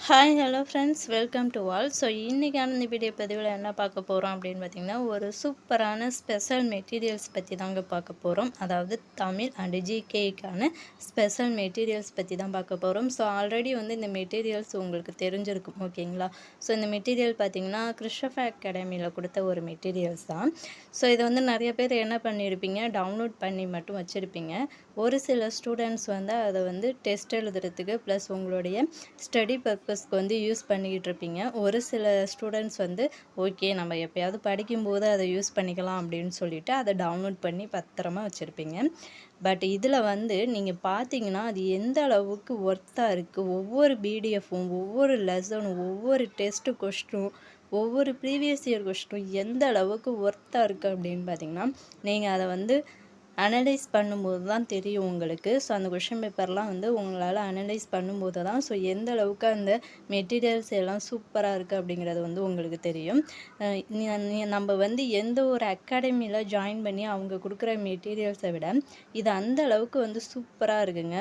Hi hello friends, welcome to all. So இன்றைக்கான இந்த video பதிவில் என்ன பார்க்க போகிறோம் அப்படின்னு பார்த்திங்கன்னா, ஒரு சூப்பரான ஸ்பெஷல் மெட்டீரியல்ஸ் பற்றி தாங்க பார்க்க போகிறோம். அதாவது தமிழ் அண்டு ஜிகேக்கான ஸ்பெஷல் மெட்டீரியல்ஸ் பற்றி தான் பார்க்க போகிறோம். ஸோ ஆல்ரெடி இந்த மெட்டீரியல்ஸ் உங்களுக்கு தெரிஞ்சிருக்கும், ஓகேங்களா? ஸோ இந்த மெட்டீரியல் பார்த்திங்கன்னா கிறிஸ்டோஃபர் அகாடமியில் கொடுத்த ஒரு மெட்டீரியல்ஸ் தான். ஸோ இதை நிறைய பேர் என்ன பண்ணியிருப்பீங்க, டவுன்லோட் பண்ணி மட்டும் வச்சுருப்பீங்க. ஒரு சில ஸ்டூடெண்ட்ஸ் அதை டெஸ்ட் எழுதுறதுக்கு ப்ளஸ் உங்களுடைய ஸ்டடி பர்பஸ்க்கு யூஸ் பண்ணிக்கிட்டு இருப்பீங்க. ஒரு சில ஸ்டூடெண்ட்ஸ் ஓகே நம்ம எப்போயாவது படிக்கும்போது அதை யூஸ் பண்ணிக்கலாம் அப்படின்னு சொல்லிட்டு அதை டவுன்லோட் பண்ணி பத்திரமா வச்சுருப்பீங்க. பட் இதில் நீங்கள் பார்த்தீங்கன்னா அது எந்த அளவுக்கு ஒர்த்தாக இருக்குது. ஒவ்வொரு பிடிஎஃப்பும், ஒவ்வொரு லெசனும், ஒவ்வொரு டெஸ்ட்டு கொஸ்டினும், ஒவ்வொரு ப்ரீவியஸ் இயர் கொஸ்டினும் எந்த அளவுக்கு ஒர்த்தாக இருக்குது அப்படின்னு பார்த்தீங்கன்னா, நீங்கள் அதை அனலைஸ் பண்ணும்போது தான் தெரியும் உங்களுக்கு. ஸோ அந்த கொஷின் பேப்பர்லாம் உங்களால் அனலைஸ் பண்ணும்போது தான் எந்த அளவுக்கு அந்த மெட்டீரியல்ஸ் எல்லாம் சூப்பராக இருக்குது அப்படிங்கிறது உங்களுக்கு தெரியும். நம்ம எந்த ஒரு அகாடமியில் ஜாயின் பண்ணி அவங்க கொடுக்குற மெட்டீரியல்ஸை விட இது அந்த அளவுக்கு சூப்பராக இருக்குங்க.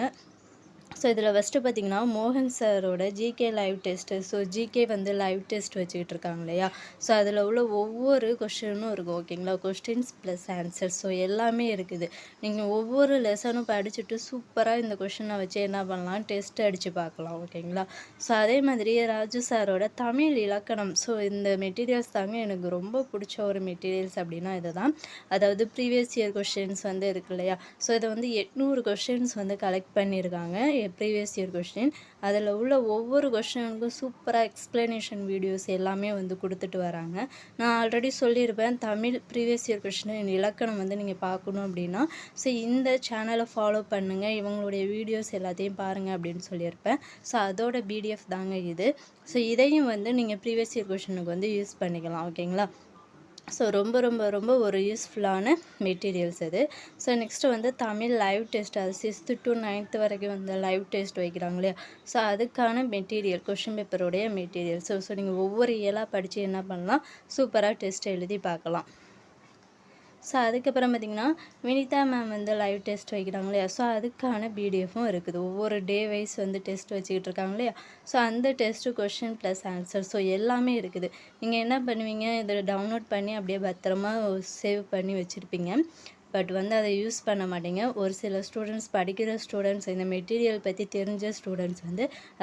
ஸோ இதில் ஃபஸ்ட்டு பார்த்திங்கன்னா மோகன் சாரோட GK live test. So GK live test வச்சுக்கிட்டு இருக்காங்க இல்லையா? ஸோ அதில் உள்ள ஒவ்வொரு கொஸ்டினும் இருக்குது, ஓகேங்களா? கொஸ்டின்ஸ் ப்ளஸ் ஆன்சர்ஸ், ஸோ எல்லாமே இருக்குது. நீங்கள் ஒவ்வொரு லெசனும் படிச்சுட்டு சூப்பராக இந்த கொஷினை வச்சு என்ன பண்ணலாம், டெஸ்ட் அடித்து பார்க்கலாம், ஓகேங்களா? ஸோ அதே மாதிரி ராஜு சாரோட தமிழ் இலக்கணம். ஸோ இந்த மெட்டீரியல்ஸ் தாங்க எனக்கு ரொம்ப பிடிச்ச ஒரு மெட்டீரியல்ஸ் அப்படின்னா இதை தான். அதாவது ப்ரீவியஸ் இயர் கொஷின்ஸ் இருக்கு இல்லையா? ஸோ இதை 800 கொஷின்ஸ் கலெக்ட் பண்ணியிருக்காங்க, ப்ரீவியஸ் இயர் கொஸ்டின். அதில் உள்ள ஒவ்வொரு கொஸ்டினுக்கும் சூப்பராக எக்ஸ்ப்ளனேஷன் வீடியோஸ் எல்லாமே கொடுத்துட்டு வராங்க. நான் ஆல்ரெடி சொல்லியிருப்பேன், தமிழ் ப்ரீவியஸ் இயர் கொஸ்டின் இலக்கணம் நீங்கள் பார்க்கணும் அப்படின்னா ஸோ இந்த சேனலை ஃபாலோ பண்ணுங்கள், இவங்களுடைய வீடியோஸ் எல்லாத்தையும் பாருங்கள் அப்படின்னு சொல்லியிருப்பேன். ஸோ அதோட பிடிஎஃப் தாங்க இது. ஸோ இதையும் நீங்கள் ப்ரீவியஸ் இயர் கொஸ்டினுக்கு யூஸ் பண்ணிக்கலாம், ஓகேங்களா? ஸோ ரொம்ப ரொம்ப ரொம்ப ஒரு யூஸ்ஃபுல்லான மெட்டீரியல்ஸ் இது. So next Tamil live test, அது 6th to 9th வரைக்கும் லைவ் டெஸ்ட் வைக்கிறாங்க இல்லையா? ஸோ அதுக்கான மெட்டீரியல், கொஷின் பேப்பருடைய மெட்டீரியல். ஸோ நீங்கள் ஒவ்வொரு இயலாக படித்து என்ன பண்ணலாம், சூப்பராக டெஸ்ட் எழுதி பார்க்கலாம். ஸோ அதுக்கப்புறம் பார்த்திங்கன்னா வினிதா மேம் லைவ் டெஸ்ட் வைக்கிறாங்க இல்லையா? ஸோ அதுக்கான பிடிஎஃப்பும் இருக்குது. ஒவ்வொரு டே வைஸ் டெஸ்ட் வச்சுக்கிட்டு இருக்காங்க இல்லையா? ஸோ அந்த test question plus answer, so எல்லாமே இருக்குது. நீங்கள் என்ன பண்ணுவீங்க, இதை டவுன்லோட் பண்ணி அப்படியே பத்திரமா சேவ் பண்ணி வச்சுருப்பீங்க. பட் அதை யூஸ் பண்ண மாட்டீங்க. ஒரு சில ஸ்டூடெண்ட்ஸ், படிக்கிற ஸ்டூடெண்ட்ஸ், இந்த மெட்டீரியல் பற்றி தெரிஞ்ச ஸ்டூடெண்ட்ஸ்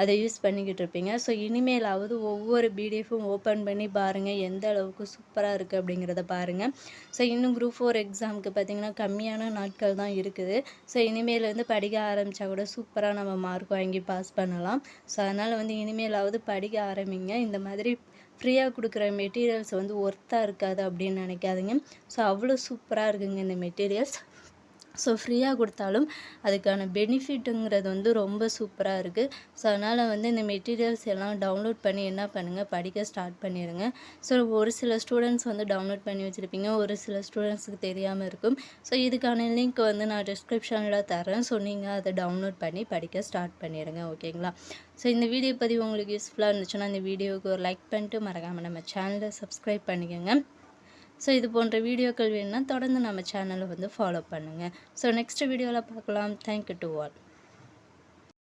அதை யூஸ் பண்ணிக்கிட்டு இருப்பீங்க. ஸோ இனிமேலாவது ஒவ்வொரு பிடிஎஃப்பும் ஓப்பன் பண்ணி பாருங்கள், எந்த அளவுக்கு சூப்பராக இருக்குது அப்படிங்கிறத பாருங்கள். ஸோ இன்னும் குரூப் 4 எக்ஸாமுக்கு பார்த்திங்கன்னா கம்மியான நாட்கள் தான் இருக்குது. ஸோ இனிமேல் படிக்க ஆரம்பித்தா கூட சூப்பராக நம்ம மார்க் வாங்கி பாஸ் பண்ணலாம். ஸோ அதனால் இனிமேலாவது படிக்க ஆரம்பிங்க. இந்த மாதிரி ஃப்ரீயாக கொடுக்குற மெட்டீரியல்ஸ் ஒர்த்தாக இருக்காது அப்படின்னு நினைக்காதீங்க. ஸோ அவ்வளோ சூப்பராக இருக்குங்க இந்த மெட்டீரியல்ஸ். ஸோ ஃப்ரீயாக கொடுத்தாலும் அதுக்கான பெனிஃபிட்டுங்கிறது ரொம்ப சூப்பராக இருக்குது. ஸோ அதனால் இந்த மெட்டீரியல்ஸ் எல்லாம் டவுன்லோட் பண்ணி என்ன பண்ணுங்கள், படிக்க ஸ்டார்ட் பண்ணிடுங்க. ஸோ ஒரு சில ஸ்டூடெண்ட்ஸ் டவுன்லோட் பண்ணி வச்சுருப்பீங்க, ஒரு சில ஸ்டூடெண்ட்ஸுக்கு தெரியாமல் இருக்கும். ஸோ இதுக்கான லிங்க் நான் டிஸ்கிரிப்ஷனில் தரேன். ஸோ நீங்கள் அதை டவுன்லோட் பண்ணி படிக்க ஸ்டார்ட் பண்ணிடுங்க, ஓகேங்களா? ஸோ இந்த வீடியோ பதிவு உங்களுக்கு யூஸ்ஃபுல்லாக இருந்துச்சுன்னா இந்த வீடியோவுக்கு ஒரு லைக் பண்ணிட்டு மறக்காமல் நம்ம சேனலை சப்ஸ்கிரைப் பண்ணிக்கோங்க. ஸோ இது போன்ற வீடியோக்கள் வேணும்னா தொடர்ந்து நம்ம சேனலை ஃபாலோ பண்ணுங்கள். ஸோ நெக்ஸ்ட் வீடியோவில் பார்க்கலாம். Thank you to all.